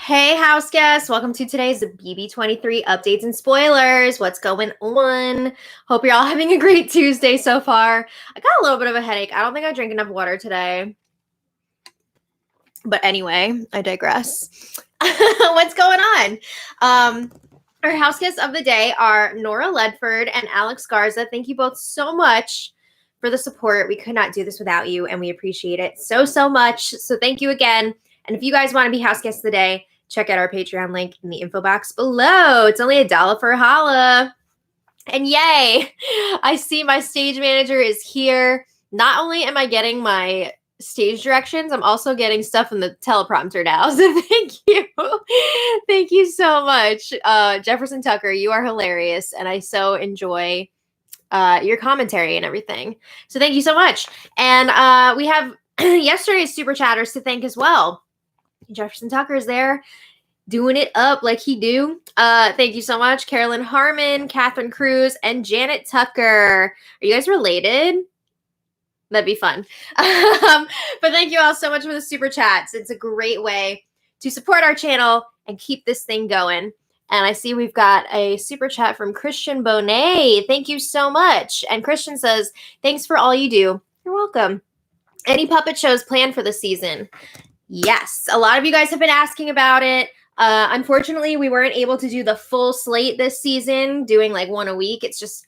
Hey, house guests. Welcome to today's BB23 updates and spoilers. What's going on? Hope you're all having a great Tuesday so far. I got a little bit of a headache. I don't think I drank enough water today. But anyway, I digress. What's going on? Our house guests of the day are Nora Ledford and Alex Garza. Thank you both so much for the support. We could not do this without you, and we appreciate it so much. So thank you again. And if you guys want to be house guests of the day, check out our Patreon link in the info box below. It's only $1 for a holla. And yay, I see my stage manager is here. Not only am I getting my stage directions, I'm also getting stuff in the teleprompter now. So thank you. Thank you so much. Jefferson Tucker, you are hilarious. And I so enjoy your commentary and everything. So thank you so much. And we have yesterday's super chatters to thank as well. Jefferson Tucker is there doing it up like he do. Thank you so much. Carolyn Harmon, Catherine Cruz, and Janet Tucker. Are you guys related? That'd be fun. But thank you all so much for the super chats. It's a great way to support our channel and keep this thing going. And I see we've got a super chat from Christian Bonet. Thank you so much. And Christian says, thanks for all you do. You're welcome. Any puppet shows planned for the season? Yes. A lot of you guys have been asking about it. Unfortunately, we weren't able to do the full slate this season, doing like one a week. It's just,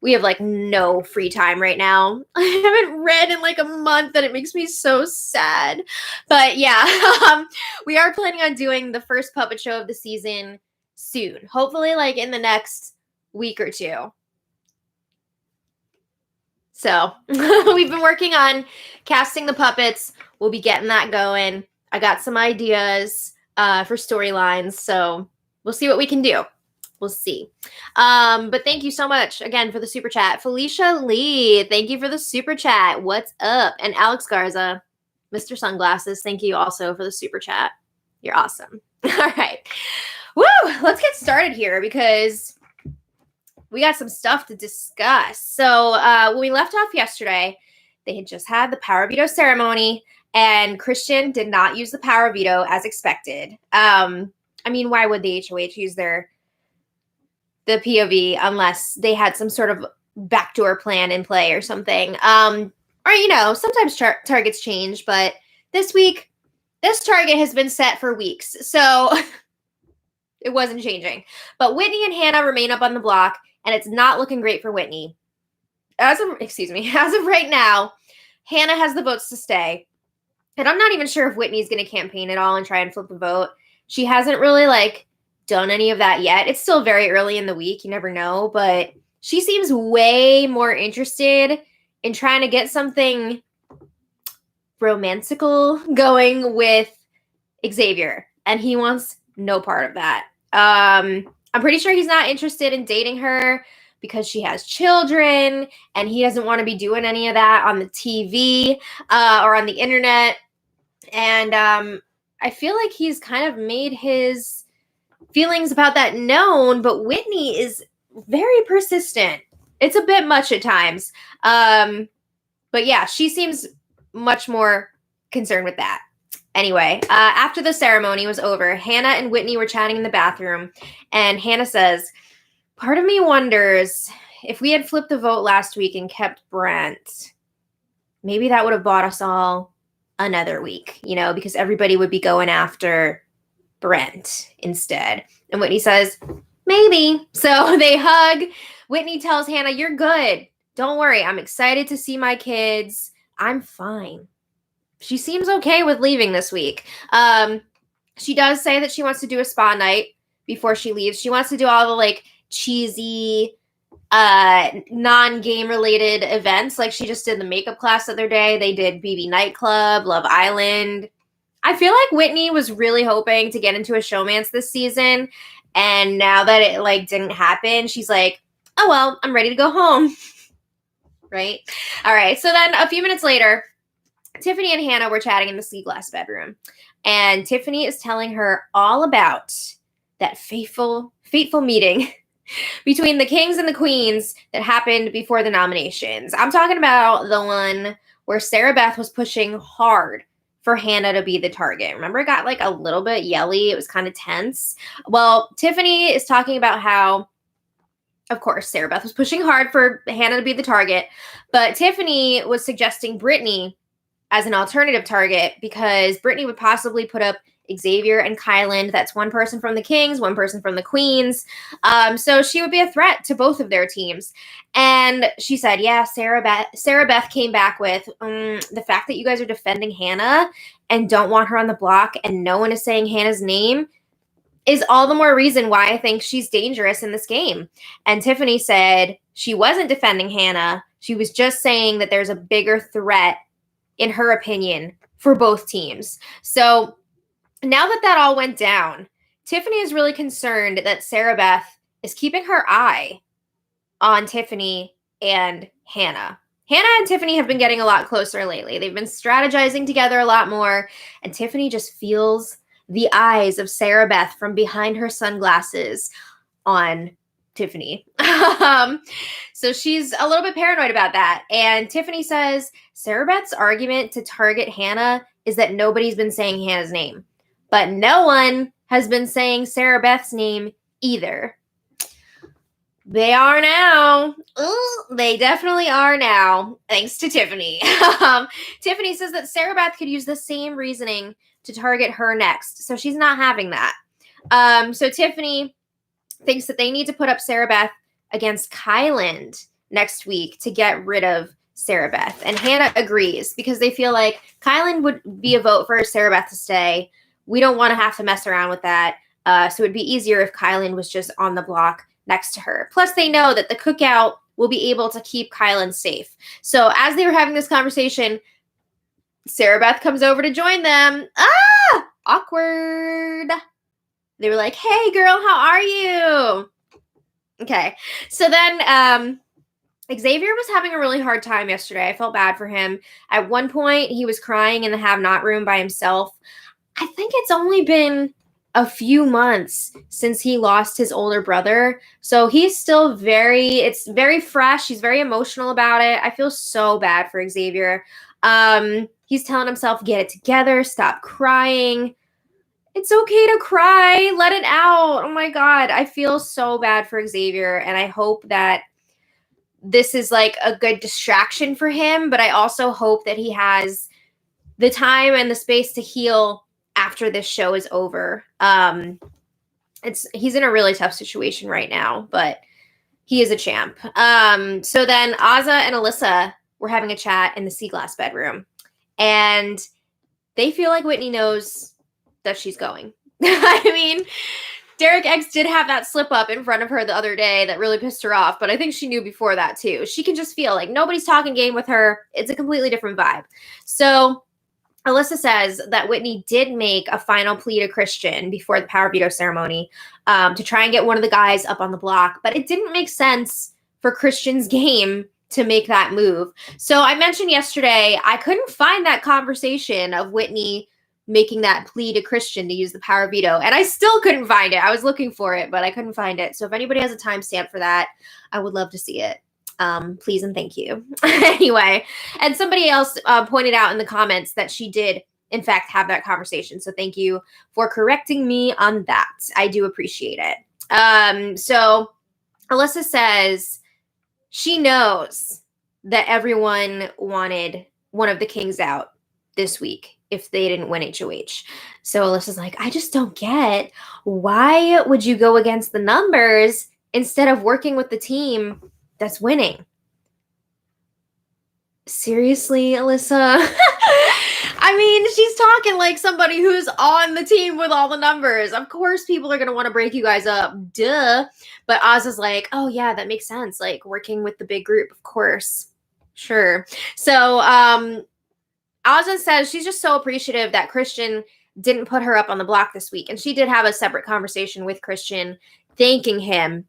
we have like no free time right now. I haven't read in like a month and it makes me so sad. But yeah, we are planning on doing the first puppet show of the season soon. Hopefully like in the next week or two. So we've been working on casting the puppets. We'll be getting that going. I got some ideas for storylines, so we'll see what we can do. We'll see. But thank you so much again for the super chat. Felicia Lee, thank you for the super chat. What's up? And Alex Garza, Mr. Sunglasses, thank you also for the super chat. You're awesome. All right. Woo! Let's get started here because we got some stuff to discuss. So when we left off yesterday, they had just had the power veto ceremony, and Christian did not use the power veto as expected. I mean, why would the HOH use the POV unless they had some sort of backdoor plan in play or something? Or, you know, sometimes targets change, but this week, this target has been set for weeks. So it wasn't changing. But Whitney and Hannah remain up on the block, and it's not looking great for Whitney. As of right now, Hannah has the votes to stay. And I'm not even sure if Whitney's going to campaign at all and try and flip the vote. She hasn't really, like, done any of that yet. It's still very early in the week. You never know. But she seems way more interested in trying to get something romantical going with Xavier. And he wants no part of that. I'm pretty sure he's not interested in dating her because she has children and he doesn't want to be doing any of that on the TV or on the internet. And I feel like he's kind of made his feelings about that known, but Whitney is very persistent. It's a bit much at times. But yeah, she seems much more concerned with that. Anyway, after the ceremony was over, Hannah and Whitney were chatting in the bathroom, and Hannah says, part of me wonders if we had flipped the vote last week and kept Brent, maybe that would have bought us all another week, you know, because everybody would be going after Brent instead. And Whitney says, maybe. So they hug. Whitney tells Hannah, you're good. Don't worry. I'm excited to see my kids. I'm fine. She seems okay with leaving this week. She does say that she wants to do a spa night before she leaves. She wants to do all the like cheesy, non-game related events. Like she just did the makeup class the other day. They did BB Nightclub, Love Island. I feel like Whitney was really hoping to get into a showmance this season. And now that it like didn't happen, she's like, oh, well, I'm ready to go home. Right? All right. So then a few minutes later, Tiffany and Hannah were chatting in the sea glass bedroom, and Tiffany is telling her all about that fateful meeting between the kings and the queens that happened before the nominations. I'm talking about the one where Sarah Beth was pushing hard for Hannah to be the target. Remember, it got like a little bit yelly. It was kind of tense. Well, Tiffany is talking about how, of course, Sarah Beth was pushing hard for Hannah to be the target, but Tiffany was suggesting Brittany as an alternative target because Brittany would possibly put up Xavier and Kyland. That's one person from the Kings, one person from the Queens. So she would be a threat to both of their teams. And she said, yeah, Sarah Beth came back with the fact that you guys are defending Hannah and don't want her on the block and no one is saying Hannah's name is all the more reason why I think she's dangerous in this game. And Tiffany said she wasn't defending Hannah. She was just saying that there's a bigger threat, in her opinion, for both teams. So now that all went down, Tiffany is really concerned that Sarah Beth is keeping her eye on Tiffany and Hannah. Hannah and Tiffany have been getting a lot closer lately. They've been strategizing together a lot more, and Tiffany just feels the eyes of Sarah Beth from behind her sunglasses on Tiffany. So she's a little bit paranoid about that. And Tiffany says Sarah Beth's argument to target Hannah is that nobody's been saying Hannah's name, but no one has been saying Sarah Beth's name either. They are now. Ooh, they definitely are now, thanks to Tiffany. Tiffany says that Sarah Beth could use the same reasoning to target her next, so she's not having that. So Tiffany thinks that they need to put up Sarah Beth against Kyland next week to get rid of Sarah Beth. And Hannah agrees because they feel like Kyland would be a vote for Sarah Beth to stay. We don't want to have to mess around with that. So it'd be easier if Kyland was just on the block next to her. Plus, they know that the cookout will be able to keep Kyland safe. So as they were having this conversation, Sarah Beth comes over to join them. Ah! Awkward. They were like, hey, girl, how are you? Okay. So then Xavier was having a really hard time yesterday. I felt bad for him. At one point, he was crying in the have-not room by himself. I think it's only been a few months since he lost his older brother. So he's still it's very fresh. He's very emotional about it. I feel so bad for Xavier. He's telling himself, get it together, stop crying. It's okay to cry. Let it out. Oh my God. I feel so bad for Xavier. And I hope that this is like a good distraction for him. But I also hope that he has the time and the space to heal after this show is over. He's in a really tough situation right now, but he is a champ. So then Azah and Alyssa were having a chat in the sea glass bedroom. And they feel like Whitney knows that she's going. I mean, Derek X did have that slip up in front of her the other day that really pissed her off, but I think she knew before that too. She can just feel like nobody's talking game with her. It's a completely different vibe. So Alyssa says that Whitney did make a final plea to Christian before the power veto ceremony to try and get one of the guys up on the block, but it didn't make sense for Christian's game to make that move. So I mentioned yesterday, I couldn't find that conversation of Whitney making that plea to Christian to use the power veto. And I still couldn't find it. I was looking for it, but I couldn't find it. So if anybody has a timestamp for that, I would love to see it. Please and thank you. Anyway, and somebody else pointed out in the comments that she did, in fact, have that conversation. So thank you for correcting me on that. I do appreciate it. So Alyssa says she knows that everyone wanted one of the Kings out this week if they didn't win HOH. So Alyssa's like, I just don't get, why would you go against the numbers instead of working with the team that's winning? Seriously, Alyssa? I mean, she's talking like somebody who's on the team with all the numbers. Of course, people are going to want to break you guys up. Duh. But Azah's like, oh yeah, that makes sense. Like working with the big group, of course. Sure. So, Azah says she's just so appreciative that Christian didn't put her up on the block this week. And she did have a separate conversation with Christian, thanking him.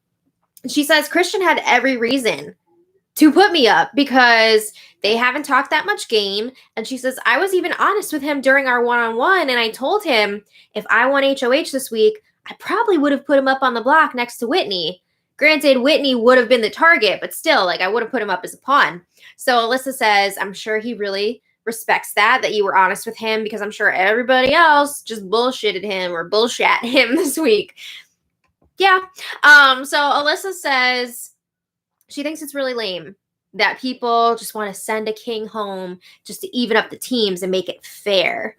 She says Christian had every reason to put me up because they haven't talked that much game. And she says, I was even honest with him during our one-on-one. And I told him if I won HOH this week, I probably would have put him up on the block next to Whitney. Granted, Whitney would have been the target, but still, like I would have put him up as a pawn. So Alyssa says, I'm sure he really respects that you were honest with him, because I'm sure everybody else just bullshitted him or bullshit him this week. Yeah. So Alyssa says she thinks it's really lame that people just want to send a king home just to even up the teams and make it fair.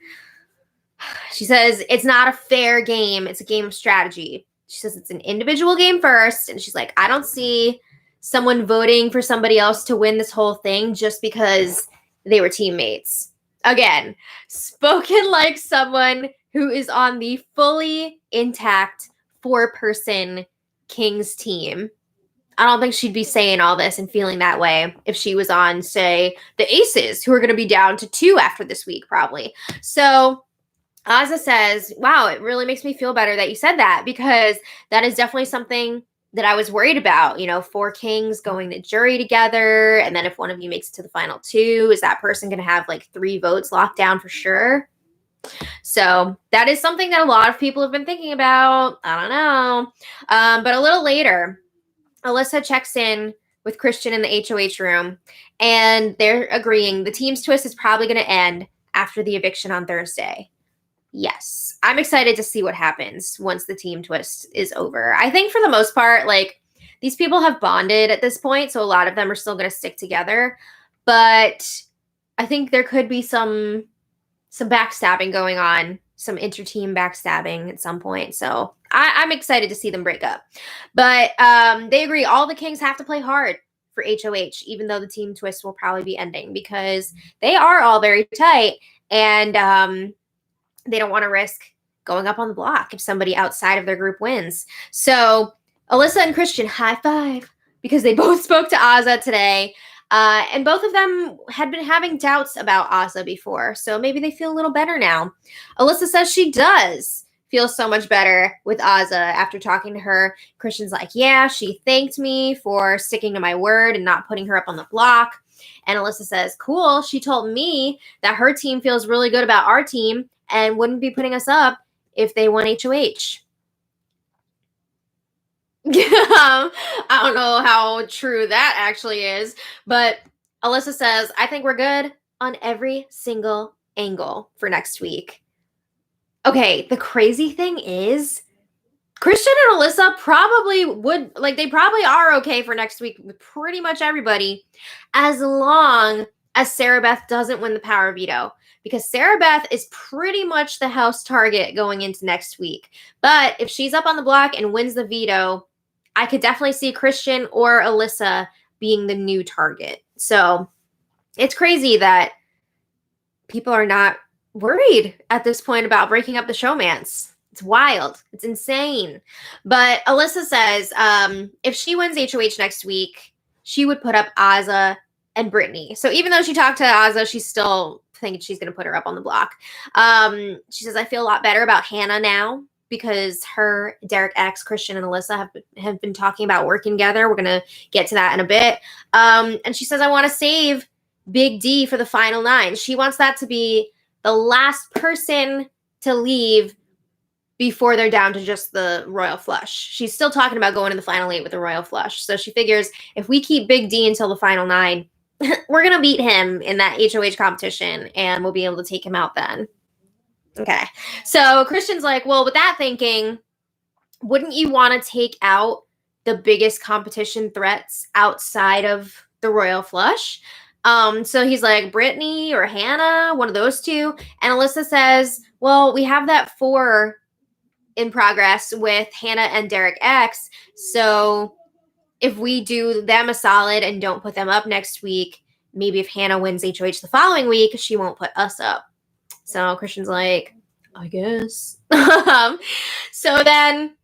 She says it's not a fair game. It's a game of strategy. She says it's an individual game first. And she's like, I don't see someone voting for somebody else to win this whole thing just because they were teammates. Again, spoken like someone who is on the fully intact 4-person Kings team. I don't think she'd be saying all this and feeling that way if she was on, say, the Aces, who are going to be down to 2 after this week, probably. So Azah says, wow, it really makes me feel better that you said that, because that is definitely something that I was worried about. 4 Kings going to jury together, and then if one of you makes it to the final 2, is that person going to have like 3 votes locked down for sure? So that is something that a lot of people have been thinking about. I don't know. But a little later, Alyssa checks in with Christian in the HOH room, and they're agreeing the team's twist is probably going to end after the eviction on Thursday. Yes, I'm excited to see what happens once the team twist is over. I think for the most part, like, these people have bonded at this point, so a lot of them are still going to stick together. But I think there could be some backstabbing going on, some inter-team backstabbing at some point. So I'm excited to see them break up. But they agree all the Kings have to play hard for HOH, even though the team twist will probably be ending, because they are all very tight, and they don't want to risk going up on the block if somebody outside of their group wins. So Alyssa and Christian high five, because they both spoke to Azah today. And both of them had been having doubts about Azah before, so maybe they feel a little better now. Alyssa says she does feel so much better with Azah after talking to her. Christian's like, yeah, she thanked me for sticking to my word and not putting her up on the block. And Alyssa says, cool, she told me that her team feels really good about our team and wouldn't be putting us up if they won HOH. I don't know how true that actually is, but Alyssa says, I think we're good on every single angle for next week. Okay, the crazy thing is, Christian and Alyssa probably would, like, they probably are okay for next week with pretty much everybody, as long as Sarah Beth doesn't win the power veto, because Sarah Beth is pretty much the house target going into next week. But if she's up on the block and wins the veto, I could definitely see Christian or Alyssa being the new target. So it's crazy that people are not worried at this point about breaking up the showmance. It's wild. It's insane. But Alyssa says if she wins HOH next week, she would put up Azah and Brittany. So even though she talked to Azah, she's still thinking she's going to put her up on the block. She says, I feel a lot better about Hannah now, because her, Derek X, Christian, and Alyssa have been talking about working together. We're going to get to that in a bit. And she says, I want to save Big D for the final 9. She wants that to be the last person to leave before they're down to just the Royal Flush. She's still talking about going to the final 8 with the Royal Flush. So she figures if we keep Big D until the final 9, we're going to beat him in that HOH competition, and we'll be able to take him out then. Okay. So Christian's like, well, with that thinking, wouldn't you want to take out the biggest competition threats outside of the Royal Flush? So he's like, Brittany or Hannah, one of those two. And Alyssa says, well, we have that 4 in progress with Hannah and Derek X. So if we do them a solid and don't put them up next week, maybe if Hannah wins HOH the following week, she won't put us up. So Christian's like, I guess. So then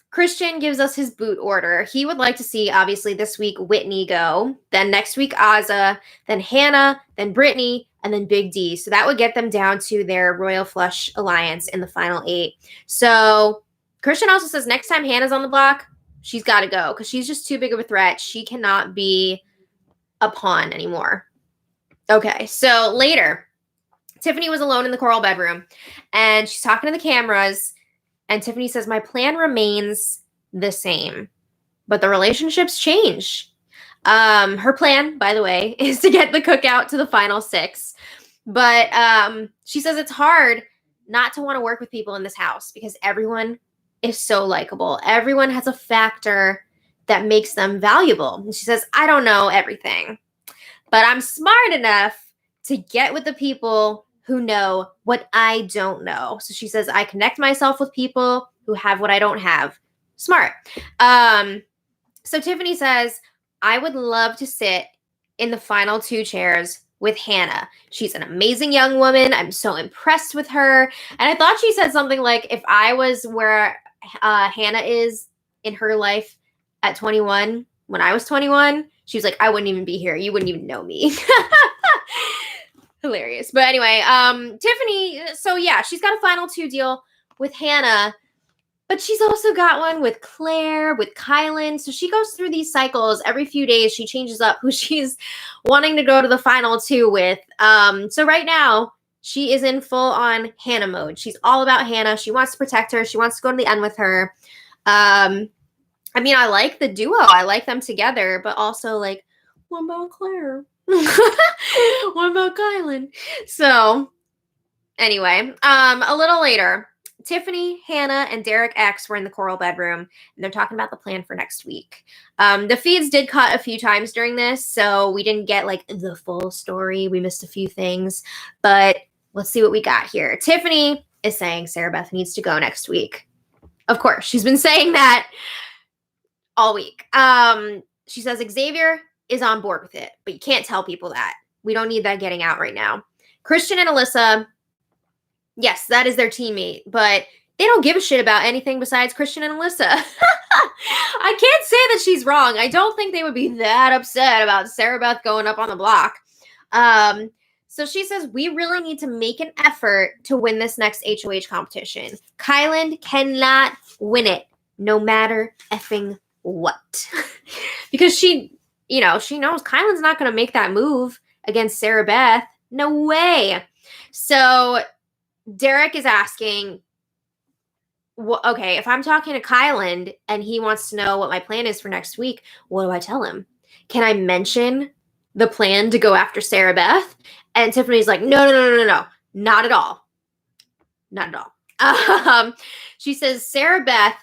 Christian gives us his boot order. He would like to see, obviously, this week Whitney go, then next week Azah, then Hannah, then Brittany, and then Big D. So that would get them down to their Royal Flush alliance in the final 8. So Christian also says next time Hannah's on the block, she's got to go, because she's just too big of a threat. She cannot be a pawn anymore. Okay, so later, Tiffany was alone in the coral bedroom, and she's talking to the cameras, and Tiffany says, my plan remains the same, but the relationships change. Her plan, by the way, is to get the cookout to the final 6. But she says it's hard not to want to work with people in this house because everyone is so likable. Everyone has a factor that makes them valuable. And she says, I don't know everything, but I'm smart enough to get with the people who know what I don't know. So she says, I connect myself with people who have what I don't have. Smart. So Tiffany says, I would love to sit in the final 2 chairs with Hannah. She's an amazing young woman. I'm so impressed with her. And I thought she said something like, if I was where Hannah is in her life at 21, when I was 21, she was like, I wouldn't even be here. You wouldn't even know me. Hilarious. But anyway, Tiffany, so yeah, she's got a final 2 deal with Hannah, but she's also got one with Claire, with Kylan. So she goes through these cycles every few days. She changes up who she's wanting to go to the final 2 with. So right now, she is in full on Hannah mode. She's all about Hannah. She wants to protect her. She wants to go to the end with her. I mean, I like the duo. I like them together, but also like, what about Claire? What about Kylan? So anyway, a little later, Tiffany, Hannah, and Derek X were in the coral bedroom, and they're talking about the plan for next week. The feeds did cut a few times during this, so we didn't get like the full story. We missed a few things, but let's see what we got here. Tiffany is saying Sarah Beth needs to go next week. Of course, she's been saying that all week. She says Xavier is on board with it, but you can't tell people that. We don't need that getting out right now. Christian and Alyssa, yes, that is their teammate, but they don't give a shit about anything besides Christian and Alyssa. I can't say that she's wrong. I don't think they would be that upset about Sarah Beth going up on the block. So she says, we really need to make an effort to win this next HOH competition. Kylan cannot win it, no matter effing what. Because she knows Kylan's not going to make that move against Sarah Beth. No way. So Derek is asking, okay, if I'm talking to Kylan and he wants to know what my plan is for next week, what do I tell him? Can I mention the plan to go after Sarah Beth? And Tiffany's like, no, not at all. Not at all. She says Sarah Beth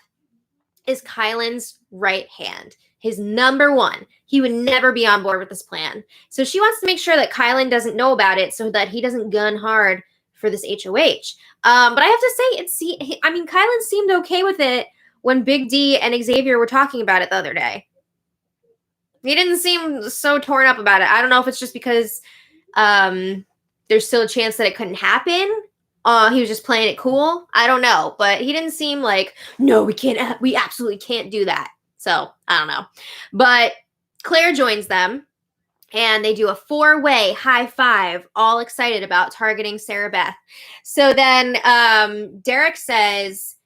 is Kylan's right hand, his number one. He would never be on board with this plan. So she wants to make sure that Kylan doesn't know about it so that he doesn't gun hard for this HOH. But I have to say, Kylan seemed okay with it when Big D and Xavier were talking about it the other day. He didn't seem so torn up about it. I don't know if it's just because there's still a chance that it couldn't happen. He was just playing it cool. I don't know. But he didn't seem like, no, we absolutely can't do that. So, I don't know. But Claire joins them, and they do a 4-way high five, all excited about targeting Sarah Beth. So then Derek says,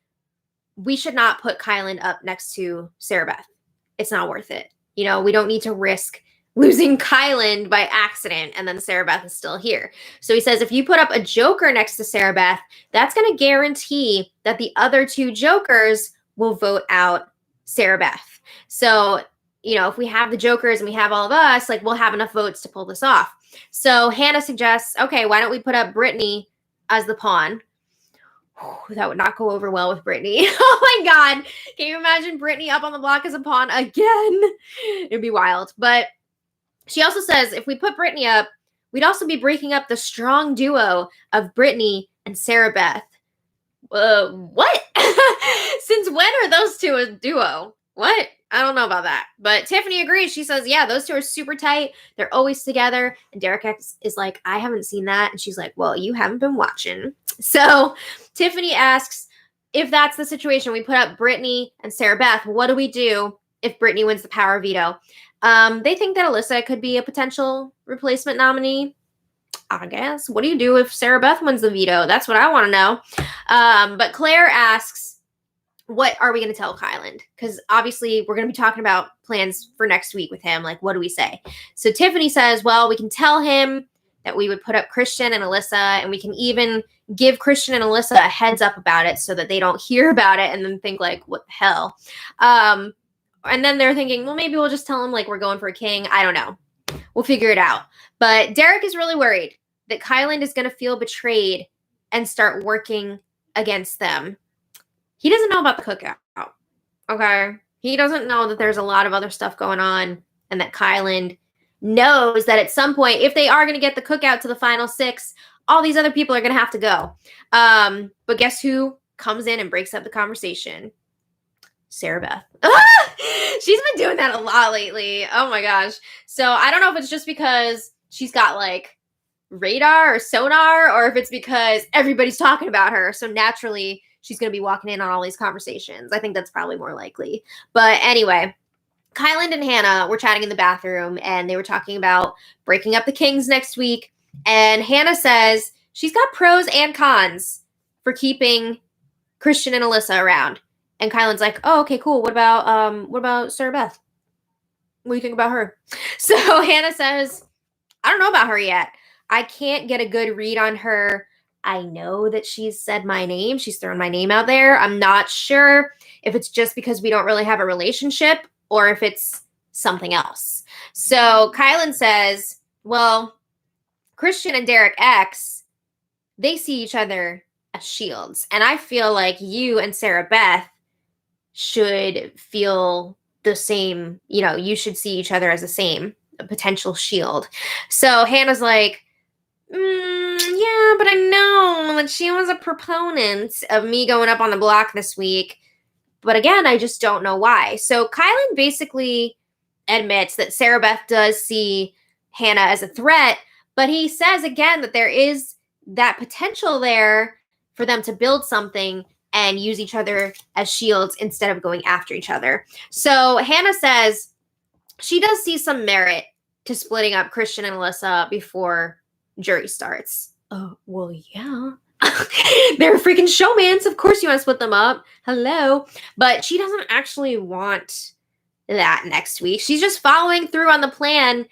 we should not put Kylan up next to Sarah Beth. It's not worth it. We don't need to risk losing Kylan by accident, and then Sarah Beth is still here. So he says, if you put up a joker next to Sarah Beth, that's going to guarantee that the other 2 jokers will vote out Sarah Beth. So, if we have the jokers and we have all of us, like, we'll have enough votes to pull this off. So Hannah suggests, okay, why don't we put up Brittany as the pawn? That would not go over well with Brittany. Oh my God. Can you imagine Brittany up on the block as a pawn again? It'd be wild. But she also says, if we put Brittany up, we'd also be breaking up the strong duo of Brittany and Sarah Beth. What? Since when are those 2 a duo? What? I don't know about that. But Tiffany agrees. She says, yeah, those 2 are super tight. They're always together. And Derek X is like, I haven't seen that. And she's like, well, you haven't been watching. So Tiffany asks, if that's the situation, we put up Brittany and Sarah Beth, what do we do if Brittany wins the power veto? They think that Alyssa could be a potential replacement nominee. I guess. What do you do if Sarah Beth wins the veto? That's what I want to know. But Claire asks, what are we going to tell Kylan? Because obviously we're going to be talking about plans for next week with him. Like, what do we say? So Tiffany says, well, we can tell him that we would put up Christian and Alyssa, and we can even give Christian and Alyssa a heads up about it so that they don't hear about it and then think like, what the hell? And then they're thinking, well, maybe we'll just tell him like we're going for a king. I don't know. We'll figure it out. But Derek is really worried that Kyland is going to feel betrayed and start working against them. He doesn't know about the cookout, okay? He doesn't know that there's a lot of other stuff going on and that Kyland knows that at some point, if they are going to get the cookout to the final 6, all these other people are going to have to go. But guess who comes in and breaks up the conversation? Sarah Beth. She's been doing that a lot lately. Oh my gosh. So I don't know if it's just because she's got like radar or sonar, or if it's because everybody's talking about her. So naturally, she's going to be walking in on all these conversations. I think that's probably more likely. But anyway, Kyland and Hannah were chatting in the bathroom, and they were talking about breaking up the Kings next week. And Hannah says she's got pros and cons for keeping Christian and Alyssa around. And Kyland's like, oh, okay, cool. What about Sarah Beth? What do you think about her? So Hannah says, I don't know about her yet. I can't get a good read on her. I know that she's said my name. She's thrown my name out there. I'm not sure if it's just because we don't really have a relationship or if it's something else. So Kyland says, well, Christian and Derek X, they see each other as shields. And I feel like you and Sarah Beth should feel the same, you should see each other as the same, a potential shield. So Hannah's like, yeah, but I know that she was a proponent of me going up on the block this week. But again, I just don't know why. So Kyland basically admits that Sarah Beth does see Hannah as a threat, but he says again that there is that potential there for them to build something and use each other as shields instead of going after each other. So Hannah says she does see some merit to splitting up Christian and Alyssa before jury starts. Oh, well, yeah. They're freaking showmans. Of course you want to split them up. Hello. But she doesn't actually want that next week. She's just following through on the plan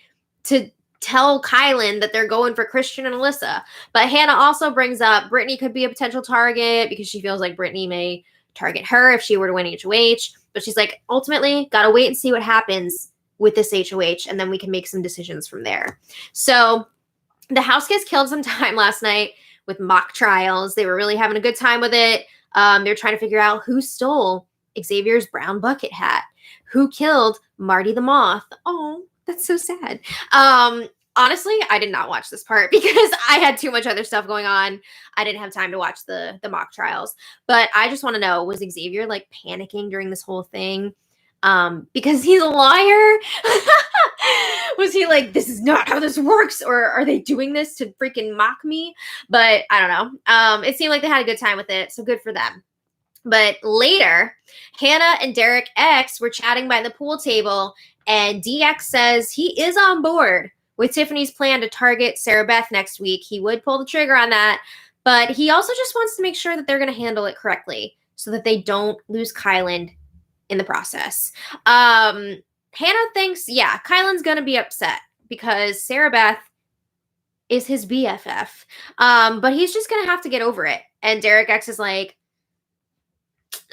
to tell Kyland that they're going for Christian and Alyssa. But Hannah also brings up Brittany could be a potential target because she feels like Brittany may target her if she were to win HOH. But she's like, ultimately, gotta wait and see what happens with this HOH, and then we can make some decisions from there. So the house guests killed some time last night with mock trials. They were really having a good time with it. They're trying to figure out who stole Xavier's brown bucket hat, who killed Marty the Moth. Oh, that's so sad. Honestly, I did not watch this part because I had too much other stuff going on. I didn't have time to watch the mock trials. But I just want to know, was Xavier like panicking during this whole thing? Because he's a liar? Was he like, this is not how this works? Or are they doing this to freaking mock me? But I don't know. It seemed like they had a good time with it, so good for them. But later, Hannah and Derek X were chatting by the pool table, and DX says he is on board with Tiffany's plan to target Sarah Beth next week. He would pull the trigger on that, but he also just wants to make sure that they're going to handle it correctly so that they don't lose Kyland in the process. Hannah thinks, yeah, Kyland's going to be upset because Sarah Beth is his BFF, but he's just going to have to get over it. And Derek X is like,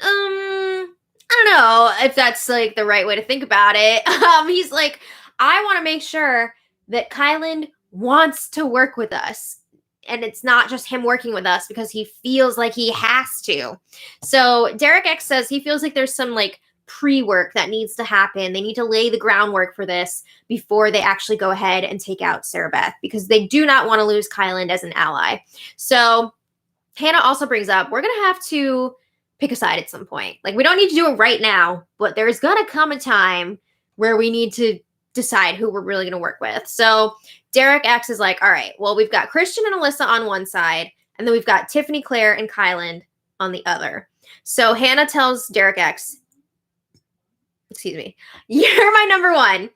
I don't know if that's like the right way to think about it. He's like, I want to make sure that Kyland wants to work with us. And it's not just him working with us because he feels like he has to. So Derek X says he feels like there's some like pre-work that needs to happen. They need to lay the groundwork for this before they actually go ahead and take out Sarah Beth because they do not want to lose Kyland as an ally. So Hannah also brings up, we're going to have to pick a side at some point. Like, we don't need to do it right now, but there's going to come a time where we need to decide who we're really going to work with. So Derek X is like, all right, well, we've got Christian and Alyssa on one side, and then we've got Tiffany, Claire, and Kyland on the other. So Hannah tells Derek X, excuse me, you're my number one.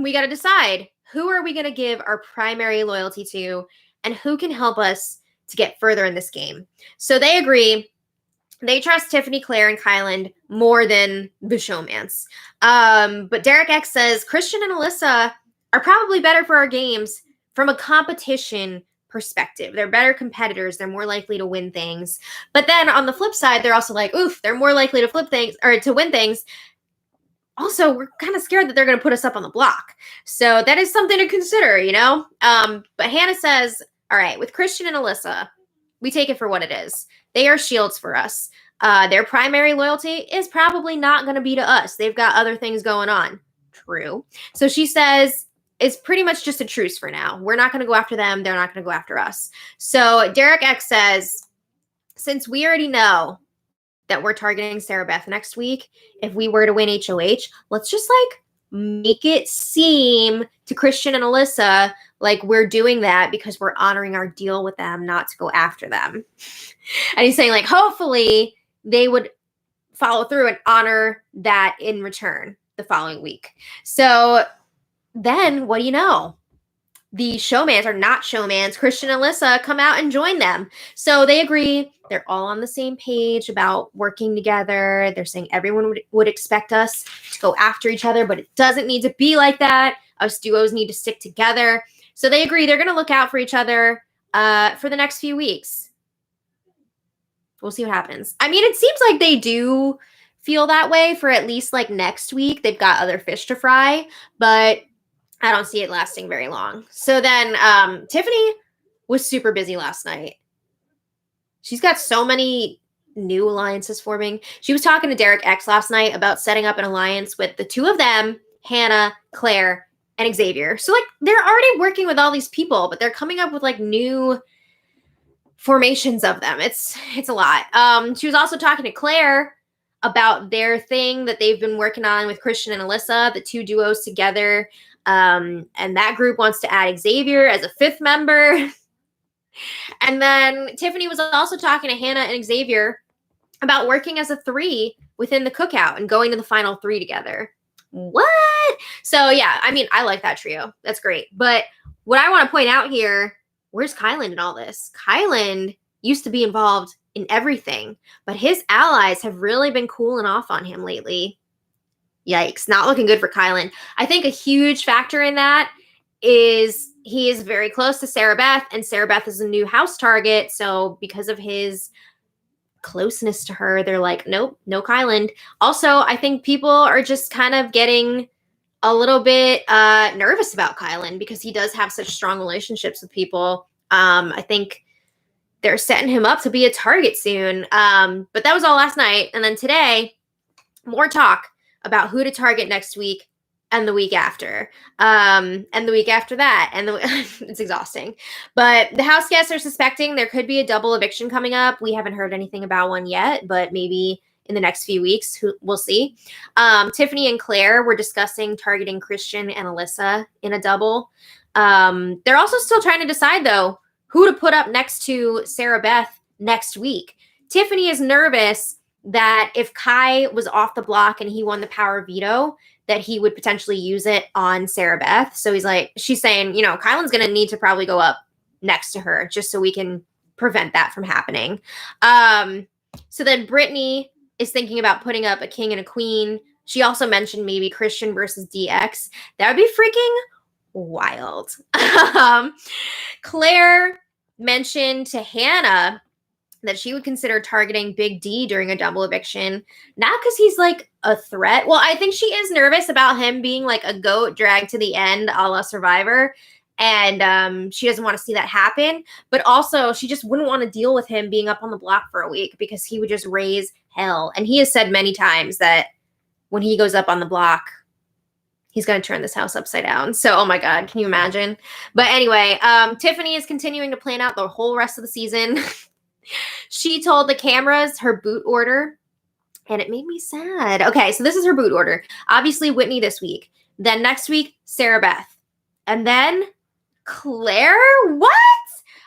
We got to decide, who are we going to give our primary loyalty to, and who can help us to get further in this game. So they agree. They trust Tiffany, Claire, and Kyland more than the showmans. But Derek X says Christian and Alyssa are probably better for our games from a competition perspective. They're better competitors. They're more likely to win things. But then on the flip side, they're also like, oof, they're more likely to flip things or to win things. also, we're kind of scared that they're going to put us up on the block. So that is something to consider, you know? But Hannah says, all right, with Christian and Alyssa, we take it for what it is. They are shields for us. Their primary loyalty is probably not going to be to us. They've got other things going on. True. So she says, it's pretty much just a truce for now. We're not going to go after them. They're not going to go after us. So Derek X says, since we already know that we're targeting Sarah Beth next week, if we were to win HOH, let's just like make it seem to Christian and Alyssa like we're doing that because we're honoring our deal with them not to go after them. And he's saying like, hopefully they would follow through and honor that in return the following week. So then what do you know? The showmans are not showmans. Christian and Alyssa come out and join them. So they agree. They're all on the same page about working together. They're saying everyone would expect us to go after each other, but it doesn't need to be like that. Us duos need to stick together. So they agree they're going to look out for each other for the next few weeks. We'll see what happens. I mean, it seems like they do feel that way for at least like next week. They've got other fish to fry, but I don't see it lasting very long. So then Tiffany was super busy last night. She's got so many new alliances forming. She was talking to Derek X last night about setting up an alliance with the two of them, Hannah, Claire, and Xavier. So like they're already working with all these people, but they're coming up with like new formations of them. It's a lot. She was also talking to Claire about their thing that they've been working on with Christian and Alyssa, the two duos together. And that group wants to add Xavier as a fifth member. And then Tiffany was also talking to Hannah and Xavier about working as a three within the cookout and going to the final three together. What? So yeah, I mean, I like that trio. That's great. But what I want to point out here, where's Kyland in all this? Kyland used to be involved in everything, but his allies have really been cooling off on him lately. Yikes, not looking good for Kyland. I think a huge factor in that is he is very close to Sarah Beth, and Sarah Beth is a new house target. So because of his closeness to her, they're like, nope, no Kyland. Also, I think people are just kind of getting a little bit nervous about Kyland because he does have such strong relationships with people. I think they're setting him up to be a target soon. But that was all last night. And then today, more talk about who to target next week and the week after, and the week after that. And it's exhausting. But the house guests are suspecting there could be a double eviction coming up. We haven't heard anything about one yet, but maybe in the next few weeks, we'll see. Tiffany and Claire were discussing targeting Christian and Alyssa in a double. They're also still trying to decide, though, who to put up next to Sarah Beth next week. Tiffany is nervous that if Kai was off the block and he won the power veto, that he would potentially use it on Sarah Beth. So she's saying, Kyland's going to need to probably go up next to her just so we can prevent that from happening. So then Brittany is thinking about putting up a king and a queen. She also mentioned maybe Christian versus DX. That would be freaking wild. Claire mentioned to Hannah that she would consider targeting Big D during a double eviction, not because he's like a threat. Well, I think she is nervous about him being like a goat dragged to the end a la Survivor. And she doesn't want to see that happen. But also, she just wouldn't want to deal with him being up on the block for a week because he would just raise hell. And he has said many times that when he goes up on the block, he's going to turn this house upside down. So, oh my God, can you imagine? But anyway, Tiffany is continuing to plan out the whole rest of the season. She told the cameras her boot order, and it made me sad. Okay, so this is her boot order. Obviously, Whitney this week. Then next week, Sarah Beth. And then Claire? What?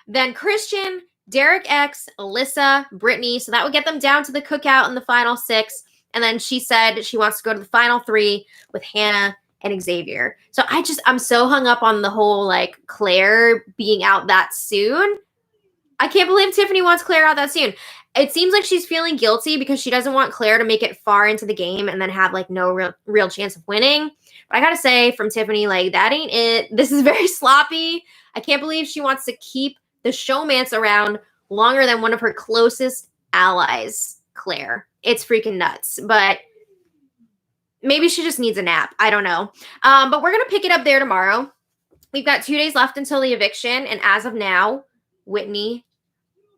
Then Christian, Derek X, Alyssa, Brittany. So that would get them down to the cookout in the final 6. And then she said she wants to go to the final 3 with Hannah and Xavier. So I'm so hung up on the whole like Claire being out that soon. I can't believe Tiffany wants Claire out that soon. It seems like she's feeling guilty because she doesn't want Claire to make it far into the game and then have like no real chance of winning. But I gotta say from Tiffany, like that ain't it. This is very sloppy. I can't believe she wants to keep the showmance around longer than one of her closest allies, Claire. It's freaking nuts. But maybe she just needs a nap. I don't know. But we're going to pick it up there tomorrow. We've got 2 days left until the eviction. And as of now, Whitney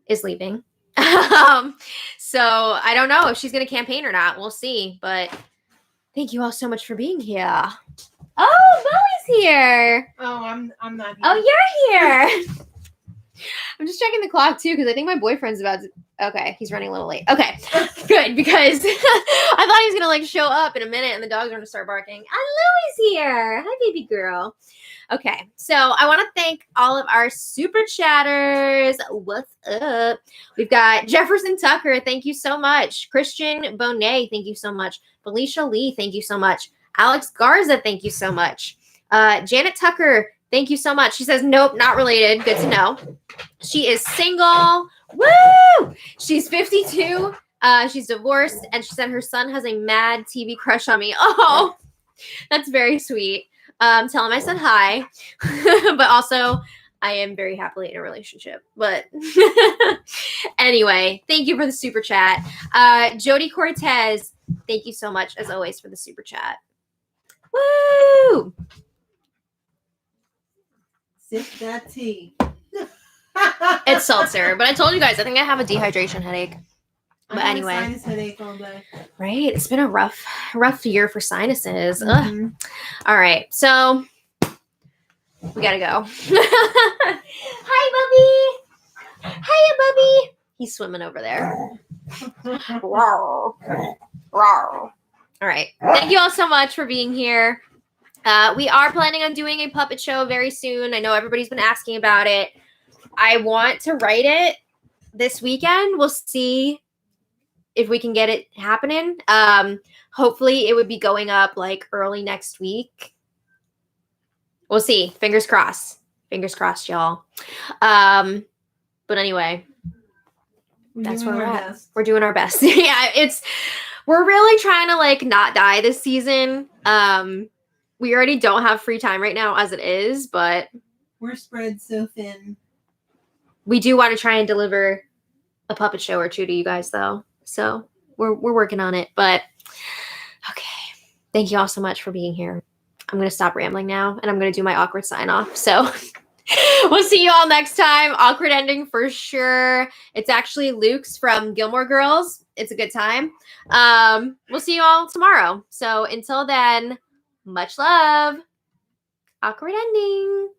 is leaving. So I don't know if she's going to campaign or not. We'll see. But thank you all so much for being here. Oh, Bo's here. Oh, I'm not here. Oh, you're here. I'm just checking the clock too, because I think my boyfriend's about to. Okay, he's running a little late. Okay, good, because I thought he was gonna like show up in a minute, and the dogs are gonna start barking. And Louie's here. Hi, baby girl. Okay, so I want to thank all of our super chatters. What's up? We've got Jefferson Tucker. Thank you so much. Christian Bonet. Thank you so much. Felicia Lee. Thank you so much. Alex Garza. Thank you so much. Janet Tucker. Thank you so much. She says, nope, not related. Good to know. She is single. Woo! She's 52. She's divorced, and she said her son has a mad TV crush on me. Oh, that's very sweet. Tell him I said hi. But also, I am very happily in a relationship. But anyway, thank you for the super chat. Jody Cortez, thank you so much, as always, for the super chat. Woo! Sip that tea. It's seltzer, but I told you guys, I think I have a dehydration headache. But I had anyway, a sinus headache all day. Right? It's been a rough year for sinuses. Mm-hmm. All right, so we gotta go. Hi, Bubby. Hiya, Bubby. He's swimming over there. All right. Thank you all so much for being here. We are planning on doing a puppet show very soon. I know everybody's been asking about it. I want to write it this weekend. We'll see if we can get it happening. Hopefully it would be going up like early next week. We'll see. Fingers crossed. Fingers crossed, y'all. But anyway, that's where we're at. We're doing our best. Yeah, we're really trying to like not die this season. We already don't have free time right now as it is, but we're spread so thin. We do want to try and deliver a puppet show or two to you guys, though. So we're working on it. But okay, thank you all so much for being here. I'm going to stop rambling now, and I'm going to do my awkward sign off. So we'll see you all next time. Awkward ending for sure. It's actually Luke's from Gilmore Girls. It's a good time. We'll see you all tomorrow. So until then, much love. Awkward ending.